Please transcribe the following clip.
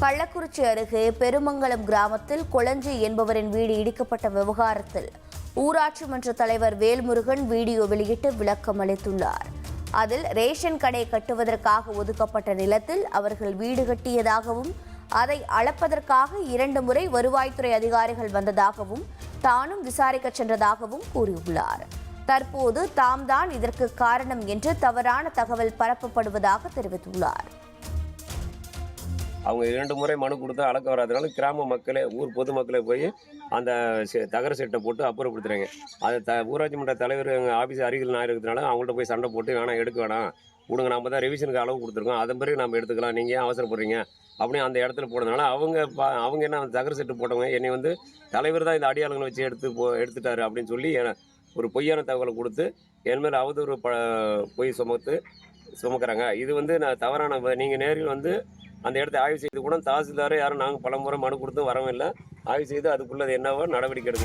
கள்ளக்குறிச்சி அருகே பெருமங்கலம் கிராமத்தில் கொளஞ்சி என்பவரின் வீடு இடிக்கப்பட்ட விவகாரத்தில் ஊராட்சி மன்ற தலைவர் வேல்முருகன் வீடியோ வெளியிட்டு விளக்கம் அளித்துள்ளார். அதில் ரேஷன் கடை கட்டுவதற்காக ஒதுக்கப்பட்ட நிலத்தில் அவர்கள் வீடு கட்டியதாகவும் அதை அளப்பதற்காக 2 முறை வருவாய்த்துறை அதிகாரிகள் வந்ததாகவும் தானும் விசாரிக்க சென்றதாகவும் கூறியுள்ளார். தற்போது தாம்தான் இதற்கு காரணம் என்று தவறான தகவல் பரப்பப்படுவதாக தெரிவித்துள்ளார். அவங்க 2 முறை மனு கொடுத்து அளக்க வராதனால கிராம மக்களே ஊர் பொதுமக்களே போய் அந்த தகர செட்டை போட்டு அப்புறப்படுத்துறாங்க. அது ஊராட்சி மன்ற தலைவர் எங்கள் ஆஃபீஸ் அருகில் நான் இருக்கிறதுனால அவங்கள்ட்ட போய் சண்டை போட்டு வேணாம் எடுக்க வேணாம் கொடுங்க, நம்ம தான் ரெவிஷனுக்கு அளவு கொடுத்துருக்கோம், அதன் பிறகு நம்ம எடுத்துக்கலாம், நீங்கள் ஏன் அவசரப்படுறீங்க அப்படின்னு அந்த இடத்துல போடுறதுனால அவங்க என்ன தகர செட்டு போட்டவங்க என்னை வந்து தலைவர் தான் இந்த அடியாளங்களை வச்சு எடுத்துட்டாரு அப்படின்னு சொல்லி ஒரு பொய்யான தகவலை கொடுத்து என் மேலே அவதூறு பொய் சுமக்கிறாங்க. இது வந்து நான் தவறான. நீங்கள் நேரில் வந்து அந்த இடத்த ஆய்வு செய்து கூட தாசில்தாரை யாரும் நாங்கள் பலமுறை மனு கொடுத்தும் வரவும் இல்லை. ஆய்வு செய்து அதுக்குள்ளது என்னவோ நடவடிக்கை எடுக்கணும்.